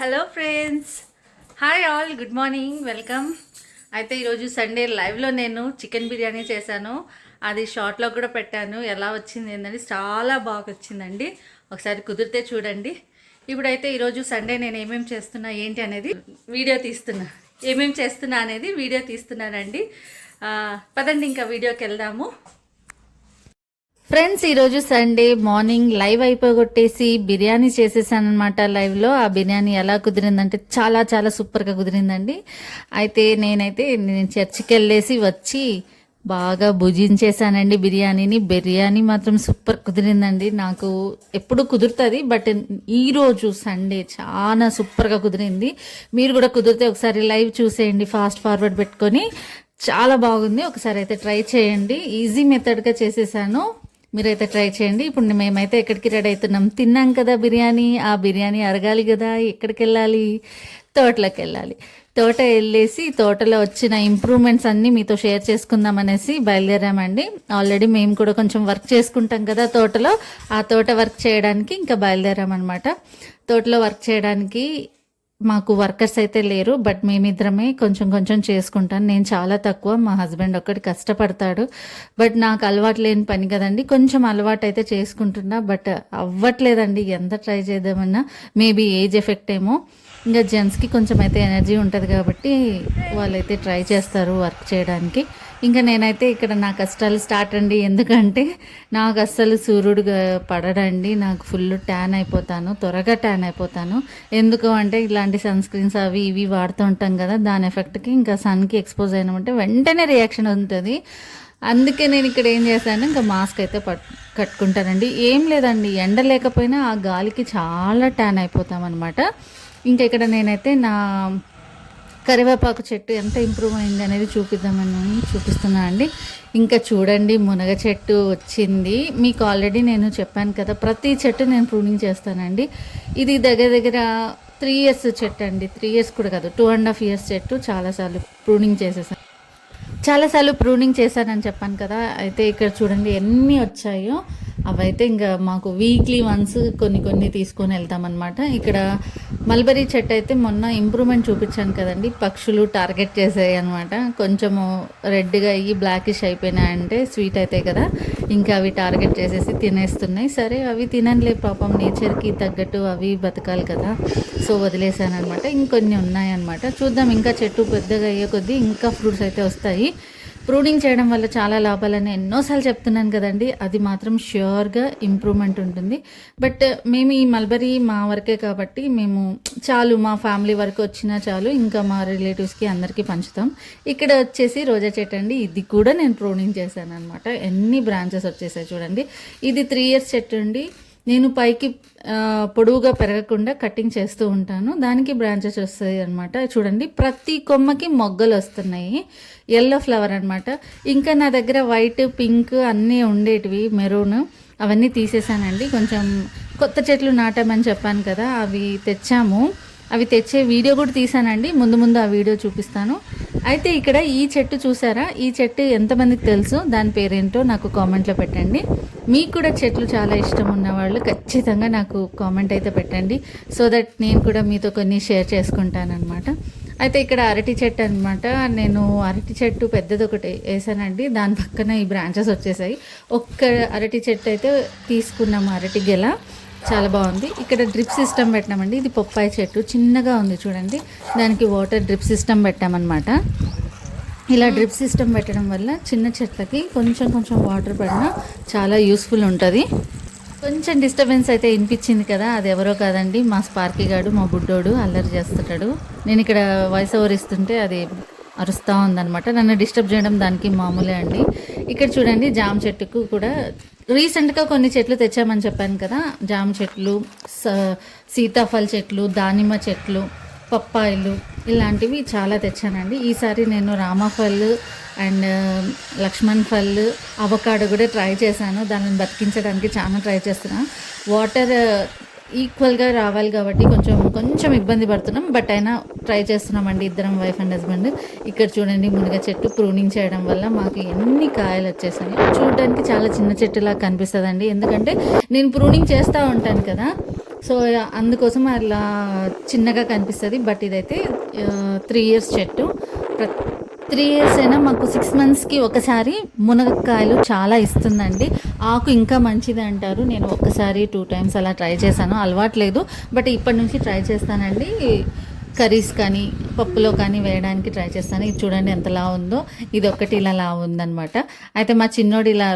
Hello friends, hi all, good morning, welcome. అయితే ఈరోజు Sunday లైవ్లో నేను చికెన్ బిర్యానీ చేశాను. అది షార్ట్లో కూడా పెట్టాను. ఎలా వచ్చింది ఏంటంటే చాలా బాగా వచ్చిందండి. ఒకసారి కుదిరితే చూడండి. ఇప్పుడైతే ఈరోజు సండే నేను ఏమేమి చేస్తున్నా ఏంటి అనేది వీడియో తీస్తున్నా. ఏమేమి చేస్తున్నా అనేది వీడియో తీస్తున్నానండి. పదండి ఇంకా వీడియోకి వెళ్దాము. ఫ్రెండ్స్, ఈరోజు సండే మార్నింగ్ లైవ్ అయిపోగొట్టేసి బిర్యానీ చేసేసాను అనమాట. లైవ్లో ఆ బిర్యానీ ఎలా కుదిరిందంటే చాలా చాలా సూపర్గా కుదిరిందండి. అయితే నేను చర్చికి వెళ్ళేసి వచ్చి బాగా భుజించేసానండి బిర్యానీ మాత్రం సూపర్ కుదిరిందండి. నాకు ఎప్పుడు కుదురుతుంది, బట్ ఈరోజు సండే చాలా సూపర్గా కుదిరింది. మీరు కూడా కుదిరితే ఒకసారి లైవ్ చూసేయండి, ఫాస్ట్ ఫార్వర్డ్ పెట్టుకొని. చాలా బాగుంది. ఒకసారి అయితే ట్రై చేయండి. ఈజీ మెథడ్గా చేసేసాను, మీరైతే ట్రై చేయండి. ఇప్పుడు మేమైతే ఎక్కడికి రెడీ అవుతున్నాం, తిన్నాం కదా బిర్యానీ, ఆ బిర్యానీ అరగాలి కదా. ఎక్కడికి వెళ్ళాలి? తోటలోకి వెళ్ళాలి. తోట వెళ్ళేసి తోటలో వచ్చిన ఇంప్రూవ్మెంట్స్ అన్నీ మీతో షేర్ చేసుకుందాం అనేసి బయలుదేరామండి. ఆల్రెడీ మేము కూడా కొంచెం వర్క్ చేసుకుంటాం కదా తోటలో, ఆ తోట వర్క్ చేయడానికి ఇంకా బయలుదేరామన్నమాట. తోటలో వర్క్ చేయడానికి మాకు వర్కర్స్ అయితే లేరు, బట్ మేమిద్దరమే కొంచెం కొంచెం చేసుకుంటాను. నేను చాలా తక్కువ, మా హస్బెండ్ ఒక్కటి కష్టపడతాడు. బట్ నాకు అలవాటు లేని పని కదండి, కొంచెం అలవాటు అయితే చేసుకుంటున్నా, బట్ అవ్వట్లేదండి. ఎంత ట్రై చేద్దామన్నా మేబీ ఏజ్ ఎఫెక్ట్ ఏమో. ఇంకా జెంట్స్కి కొంచెం అయితే ఎనర్జీ ఉంటుంది కాబట్టి వాళ్ళైతే ట్రై చేస్తారు వర్క్ చేయడానికి. ఇంకా నేనైతే ఇక్కడ నా కష్టాలు స్టార్ట్ అండి. ఎందుకంటే నాకు అస్సలు సూర్యుడు పడడండి, నాకు ఫుల్ ట్యాన్ అయిపోతాను, త్వరగా ట్యాన్ అయిపోతాను. ఎందుకు అంటే ఇలాంటి సన్ స్క్రీన్స్ అవి ఇవి వాడుతూ ఉంటాం కదా, దాని ఎఫెక్ట్కి ఇంకా సన్కి ఎక్స్పోజ్ అయినామంటే వెంటనే రియాక్షన్ ఉంటుంది. అందుకే నేను ఇక్కడ ఏం చేశాను, ఇంకా మాస్క్ అయితే కట్టుకుంటానండి. ఏం లేదండి, ఎండ లేకపోయినా ఆ గాలికి చాలా ట్యాన్ అయిపోతాం అనమాట. ఇంకా ఇక్కడ నేనైతే నా కరివేపాకు చెట్టు ఎంత ఇంప్రూవ్ అయింది అనేది చూపిస్తున్నా అండి. ఇంకా చూడండి, మునగ చెట్టు వచ్చింది. మీకు ఆల్రెడీ నేను చెప్పాను కదా, ప్రతి చెట్టు నేను ప్రూనింగ్ చేస్తానండి. ఇది దగ్గర దగ్గర 3 years చెట్టు అండి. 3 years కూడా కాదు, 2.5 years చెట్టు. చాలాసార్లు ప్రూనింగ్ చేశానని చెప్పాను కదా. అయితే ఇక్కడ చూడండి ఎన్ని వచ్చాయో. అవైతే ఇంకా మాకు వీక్లీ వన్స్ కొన్ని తీసుకొని వెళ్తామన్నమాట. ఇక్కడ మల్బరీ చెట్టు అయితే మొన్న ఇంప్రూవ్మెంట్ చూపించాను కదండి, పక్షులు టార్గెట్ చేసాయి అనమాట. కొంచెము రెడ్గా అయ్యి బ్లాకిష్ అయిపోయినాయంటే స్వీట్ అవుతాయి కదా, ఇంకా అవి టార్గెట్ చేసేసి తినేస్తున్నాయి. సరే అవి తినలే పాపం, నేచర్కి తగ్గట్టు అవి బతకాలి కదా, సో వదిలేసాను అనమాట. ఇంకొన్ని ఉన్నాయన్నమాట. చూద్దాం, ఇంకా చెట్టు పెద్దగా అయ్యే కొద్దీ ఇంకా ఫ్రూట్స్ అయితే వస్తాయి. ప్రూనింగ్ చేయడం వల్ల చాలా లాభాలని ఎన్నోసార్లు చెప్తున్నాను కదండి, అది మాత్రం ష్యూర్గా ఇంప్రూవ్మెంట్ ఉంటుంది. బట్ మేము ఈ మల్బరీ మా వరకే కాబట్టి మేము చాలు, మా ఫ్యామిలీ వరకు వచ్చినా చాలు, ఇంకా మా రిలేటివ్స్కి అందరికీ పంచుతాం. ఇక్కడ వచ్చేసి రోజా చెట్టు అండి, ఇది కూడా నేను ప్రూనింగ్ చేశాను అనమాట. ఎన్ని బ్రాంచెస్ వచ్చేసాయి చూడండి. ఇది 3 years చెట్టు అండి. నేను పైకి పొడవుగా పెరగకుండా కటింగ్ చేస్తూ ఉంటాను, దానికి బ్రాంచెస్ వస్తాయి అనమాట. చూడండి, ప్రతి కొమ్మకి మొగ్గలు వస్తున్నాయి. ఎల్లో ఫ్లవర్ అనమాట. ఇంకా నా దగ్గర వైట్, పింక్ అన్నీ ఉండేటివి, మెరూన్, అవన్నీ తీసేసానండి. కొంచెం కొత్త చెట్లు నాటామని చెప్పాను కదా, అవి తెచ్చాము. అవి తెచ్చే వీడియో కూడా తీసానండి, ముందు ఆ వీడియో చూపిస్తాను. అయితే ఇక్కడ ఈ చెట్టు చూసారా, ఈ చెట్టు ఎంతమందికి తెలుసు, దాని పేరేంటో నాకు కామెంట్లో పెట్టండి. మీకు కూడా చెట్లు చాలా ఇష్టం ఉన్నవాళ్ళు ఖచ్చితంగా నాకు కామెంట్ అయితే పెట్టండి, సో దట్ నేను కూడా మీతో కొన్ని షేర్ చేసుకుంటాను అనమాట. అయితే ఇక్కడ అరటి చెట్టు అనమాట. నేను అరటి చెట్టు పెద్దది ఒకటి వేసానండి, దాని పక్కన ఈ బ్రాంచెస్ వచ్చేసాయి. ఒక్క అరటి చెట్టు అయితే తీసుకున్నాము, అరటి గెల, చాలా బాగుంది. ఇక్కడ డ్రిప్ సిస్టమ్ పెట్టామండి. ఇది పప్పాయి చెట్టు చిన్నగా ఉంది చూడండి, దానికి వాటర్ డ్రిప్ సిస్టమ్ పెట్టామన్నమాట. ఇలా డ్రిప్ సిస్టమ్ పెట్టడం వల్ల చిన్న చెట్లకి కొంచెం వాటర్ పడినా చాలా యూస్ఫుల్ ఉంటుంది. కొంచెం డిస్టర్బెన్స్ అయితే వినిపించింది కదా, అది ఎవరో కాదండి, మా స్పార్కీ గాడు, మా బుడ్డోడు అల్లరి చేస్తుంటాడు. నేను ఇక్కడ వాయిస్ ఓవర్ ఇస్తుంటే అది అరుస్తూ ఉందన్నమాట. నన్ను డిస్టర్బ్ చేయడం దానికి మామూలే అండి. ఇక్కడ చూడండి, జామ చెట్టుకు కూడా రీసెంట్గా కొన్ని చెట్లు తెచ్చామని చెప్పాను కదా, జామ చెట్లు, సీతాఫల చెట్లు, దానిమ్మ చెట్లు, పప్పాయిలు, ఇలాంటివి చాలా తెచ్చానండి. ఈసారి నేను రామఫల్ అండ్ లక్ష్మణ్ ఫల్, అవకాడో కూడా ట్రై చేశాను. దానిని బతికించడానికి చాలా ట్రై చేస్తున్నాను. వాటర్ ఈక్వల్గా రావాలి కాబట్టి కొంచెం ఇబ్బంది పడుతున్నాం, బట్ అయినా ట్రై చేస్తున్నామండి, ఇద్దరం వైఫ్ అండ్ హస్బెండ్. ఇక్కడ చూడండి, మునగ చెట్టు ప్రూనింగ్ చేయడం వల్ల మాకు ఎన్ని కాయలు వచ్చేసాయి. చూడడానికి చాలా చిన్న చెట్టులా కనిపిస్తుందండి, ఎందుకంటే నేను ప్రూనింగ్ చేస్తూ ఉంటాను కదా, సో అందుకోసం అలా చిన్నగా కనిపిస్తుంది. బట్ ఇదైతే 3 ఇయర్స్ చెట్టు. 3 ఇయర్స్ అయినా మాకు 6 మంత్స్కి ఒకసారి మునగకాయలు చాలా ఇస్తుందండి. ఆకు ఇంకా మంచిది అంటారు. నేను ఒక్కసారి 2 టైమ్స్ అలా ట్రై చేశాను, అలవాట్లేదు. బట్ ఇప్పటి నుంచి ట్రై చేస్తానండి. కర్రీస్ కానీ పప్పులో కానీ వేయడానికి ట్రై చేస్తాను. ఇది చూడండి ఎంత లా ఉందో. ఇది ఒక్కటి ఇలా లా ఉందనమాట. అయితే మా చిన్నోడు ఇలా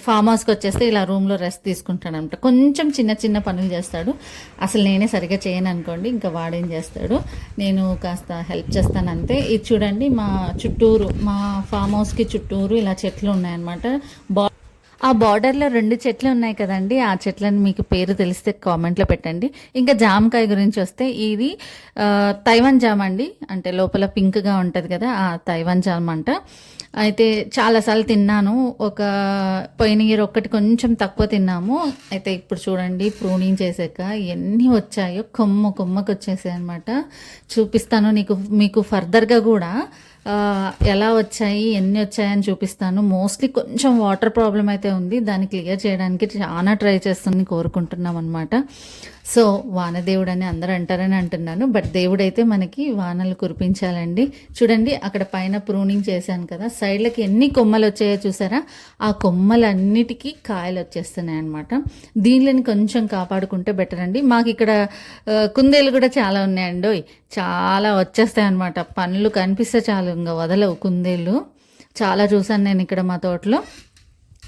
ఫామ్ హౌస్కి వచ్చేస్తే ఇలా రూమ్లో రెస్ట్ తీసుకుంటాడు అనమాట. కొంచెం చిన్న చిన్న పనులు చేస్తాడు. అసలు నేనే సరిగ్గా చేయను అనుకోండి, ఇంకా వాడేం చేస్తాడు, నేను కాస్త హెల్ప్ చేస్తాను అంతే. ఇది చూడండి మా చుట్టూరు, మా ఫామ్ హౌస్కి చుట్టూరు ఇలా చెట్లు ఉన్నాయన్నమాట. ఆ బార్డర్లో 2 చెట్లు ఉన్నాయి కదండి, ఆ చెట్లను మీకు పేరు తెలిస్తే కామెంట్లో పెట్టండి. ఇంకా జామకాయ గురించి వస్తే ఇది తైవాన్ జామ్ అండి. అంటే లోపల పింక్గా ఉంటుంది కదా, ఆ తైవాన్ జామ్ అంట. అయితే చాలాసార్లు తిన్నాను. పోయిన ఇయర్ ఒక్కటి కొంచెం తక్కువ తిన్నాము. అయితే ఇప్పుడు చూడండి ప్రూనింగ్ చేసాక ఎన్ని వచ్చాయో కొమ్మకు వచ్చేసాయి అనమాట. చూపిస్తాను మీకు ఫర్దర్గా కూడా ఎలా వచ్చాయి, ఎన్ని వచ్చాయని చూపిస్తాను. మోస్ట్లీ కొంచెం వాటర్ ప్రాబ్లం అయితే ఉంది, దాన్ని క్లియర్ చేయడానికి చాలా ట్రై చేస్తుంది కోరుకుంటున్నాం అనమాట. సో వానదేవుడు అని అందరూ అంటారని అంటున్నాను, బట్ దేవుడైతే మనకి వానలు కురిపించాలండి. చూడండి అక్కడ పైన ప్రూనింగ్ చేశాను కదా, సైడ్లకి ఎన్ని కొమ్మలు వచ్చాయో చూసారా. ఆ కొమ్మలన్నిటికీ కాయలు వచ్చేస్తున్నాయి అనమాట. దీనిని కొంచెం కాపాడుకుంటే బెటర్ అండి. మాకు ఇక్కడ కుందేలు కూడా చాలా ఉన్నాయండి, చాలా వచ్చేస్తాయి అనమాట. పండ్లు కనిపిస్తే చాలు ఇంకా వదలవు కుందేళ్ళు. చాలా చూసాను నేను ఇక్కడ మా తోటలో.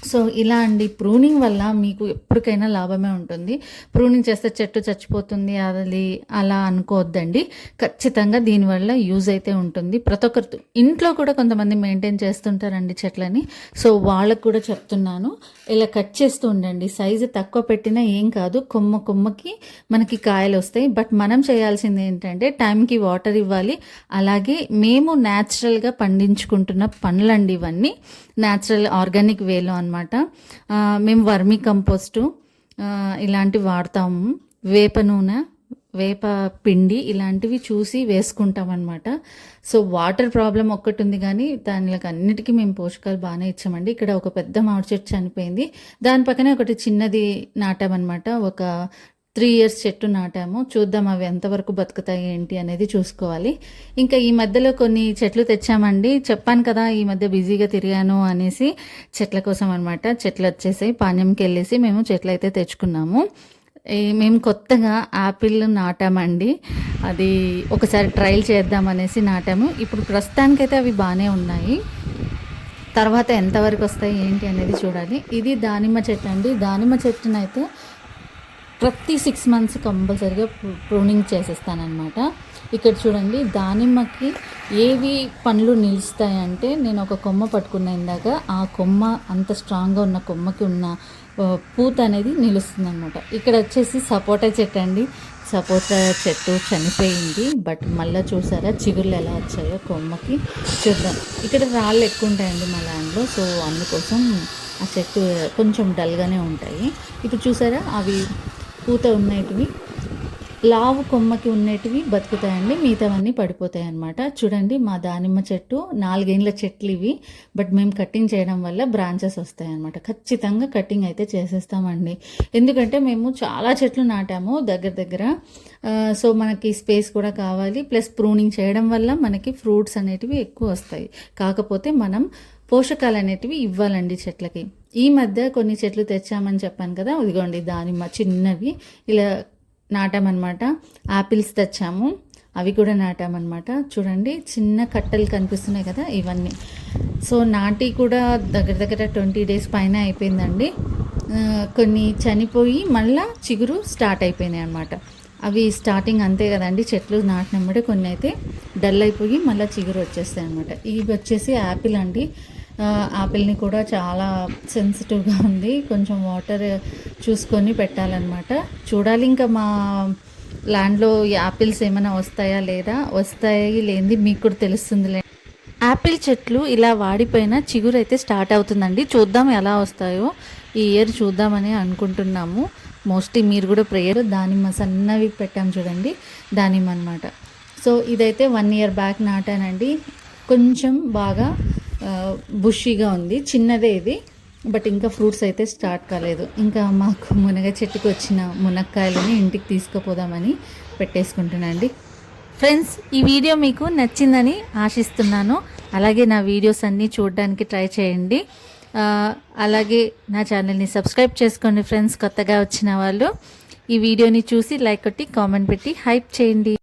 సో ఇలా అండి, ప్రూనింగ్ వల్ల మీకు ఎప్పటికైనా లాభమే ఉంటుంది. ప్రూనింగ్ చేస్తే చెట్టు చచ్చిపోతుంది అది అలా అనుకోవద్దండి. ఖచ్చితంగా దీనివల్ల యూజ్ అయితే ఉంటుంది. ప్రతి ఒక్కరు ఇంట్లో కూడా కొంతమంది మెయింటైన్ చేస్తుంటారండి చెట్లని. సో వాళ్ళకు కూడా చెప్తున్నాను, ఇలా కట్ చేస్తూ ఉండండి. సైజు తక్కువ పెట్టినా ఏం కాదు, కొమ్మకి మనకి కాయలు వస్తాయి. బట్ మనం చేయాల్సింది ఏంటంటే టైంకి వాటర్ ఇవ్వాలి. అలాగే మేము న్యాచురల్గా పండించుకుంటున్న పండ్లండి ఇవన్నీ, న్యాచురల్ ఆర్గానిక్ వేలో అనమాట. మేము వర్మీ కంపోస్టు ఇలాంటివి వాడతాము, వేప నూనె, వేప పిండి ఇలాంటివి చూసి వేసుకుంటాం అనమాట. సో వాటర్ ప్రాబ్లం ఒక్కటి ఉంది, కానీ దానికి అన్నిటికీ మేము పోషకాలు బాగానే ఇచ్చామండి. ఇక్కడ ఒక పెద్ద మామిడి చెట్టు చనిపోయింది, దాని పక్కనే ఒకటి చిన్నది నాటామన్నమాట. ఒక 3 ఇయర్స్ చెట్టు నాటాము. చూద్దాం అవి ఎంతవరకు బతుకుతాయి ఏంటి అనేది చూసుకోవాలి. ఇంకా ఈ మధ్యలో కొన్ని చెట్లు తెచ్చామండి. చెప్పాను కదా ఈ మధ్య బిజీగా తిరిగాను అనేసి, చెట్ల కోసం అనమాట. చెట్లు వచ్చేసాయి, పాణ్యంకి వెళ్ళేసి మేము చెట్లు అయితే తెచ్చుకున్నాము. మేము కొత్తగా యాపిల్ నాటామండి. అది ఒకసారి ట్రయల్ చేద్దామనేసి నాటాము. ఇప్పుడు ప్రస్తుతానికైతే అవి బాగానే ఉన్నాయి, తర్వాత ఎంతవరకు వస్తాయి ఏంటి అనేది చూడాలి. ఇది దానిమ్మ చెట్టు అండి. దానిమ్మ చెట్టునైతే ప్రతి 6 మంత్స్ కంపల్సరీగా ప్రూనింగ్ చేసేస్తానమాట. ఇక్కడ చూడండి దానిమ్మకి ఏవి పండ్లు నిలుస్తాయంటే, నేను ఒక కొమ్మ పట్టుకున్న ఇందాక, ఆ కొమ్మ అంత స్ట్రాంగ్గా ఉన్న కొమ్మకి ఉన్న పూత అనేది నిలుస్తుంది అనమాట. ఇక్కడ వచ్చేసి సపోటా చెట్టు అండి. సపోటా చెట్టు చనిపోయింది, బట్ మళ్ళీ చూసారా చిగుర్లు ఎలా వచ్చాయో కొమ్మకి. చూద్దాం, ఇక్కడ రాళ్ళు ఎక్కువ ఉంటాయండి మా ల్యాండ్లో, సో అందుకోసం ఆ చెట్టు కొంచెం డల్గానే ఉంటాయి. ఇప్పుడు చూసారా అవి పూత ఉన్నటివి, లావు కొమ్మకి ఉన్నటివి బతుకుతాయండి, మిగతావన్నీ పడిపోతాయి అన్నమాట. చూడండి మా దానిమ్మ చెట్టు 4 ఏళ్ళ చెట్లు ఇవి, బట్ మేము కటింగ్ చేయడం వల్ల బ్రాంచెస్ వస్తాయి అన్నమాట. ఖచ్చితంగా కటింగ్ అయితే చేసేస్తామండి, ఎందుకంటే మేము చాలా చెట్లు నాటాము దగ్గర. సో మనకి స్పేస్ కూడా కావాలి, ప్లస్ ప్రూనింగ్ చేయడం వల్ల మనకి ఫ్రూట్స్ అనేటివి ఎక్కువ వస్తాయి. కాకపోతే మనం పోషకాలు అనేటివి ఇవ్వాలండి చెట్లకి. ఈ మధ్య కొన్ని చెట్లు తెచ్చామని చెప్పాను కదా, ఇదిగోండి దానిమ్మ చిన్నవి ఇలా నాటామన్నమాట. యాపిల్స్ తెచ్చాము, అవి కూడా నాటామన్నమాట. చూడండి చిన్న కట్టలు కనిపిస్తున్నాయి కదా ఇవన్నీ. సో నాటి కూడా దగ్గర 20 డేస్ పైన అయిపోయిందండి. కొన్ని చనిపోయి మళ్ళీ చిగురు స్టార్ట్ అయిపోయినాయి అన్నమాట. అవి స్టార్టింగ్ అంతే కదండి, చెట్లు నాటినప్పుడే కొన్ని అయితే డల్ అయిపోయి మళ్ళీ చిగురు వచ్చేస్తాయి అన్నమాట. ఇవి వచ్చేసి యాపిల్ అండి. యాపిల్ని కూడా చాలా సెన్సిటివ్గా ఉంది, కొంచెం వాటర్ చూసుకొని పెట్టాలన్నమాట. చూడాలి ఇంకా మా ల్యాండ్లో యాపిల్స్ ఏమైనా వస్తాయా లేదా, వస్తాయి లేనిది మీకు కూడా తెలుస్తుందిలే. యాపిల్ చెట్లు ఇలా వాడిపోయిన చిగురు అయితే స్టార్ట్ అవుతుందండి. చూద్దాం ఎలా వస్తాయో, ఈ ఇయర్ చూద్దామని అనుకుంటున్నాము. మోస్ట్లీ మీరు కూడా ప్రేయర్. దానిమ్మ సన్నవి పెట్టాం చూడండి, దానిమ్మ అనమాట. సో ఇదైతే 1 ఇయర్ బ్యాక్ నాటానండి. కొంచెం బాగా బుషీగా ఉంది, చిన్నదే ఇది. బట్ ఇంకా ఫ్రూట్స్ అయితే స్టార్ట్ కాలేదు. ఇంకా మాకు మునగ చెట్టుకు వచ్చిన మునక్కాయలని ఇంటికి తీసుకుపోదామని పెట్టేసుకుంటున్నానండి. ఫ్రెండ్స్, ఈ వీడియో మీకు నచ్చిందని ఆశిస్తున్నాను. అలాగే నా వీడియోస్ అన్నీ చూడడానికి ట్రై చేయండి. అలాగే నా ఛానల్ని సబ్స్క్రైబ్ చేసుకోండి ఫ్రెండ్స్. కొత్తగా వచ్చిన వాళ్ళు ఈ వీడియోని చూసి లైక్ కొట్టి కామెంట్ పెట్టి హైప్ చేయండి.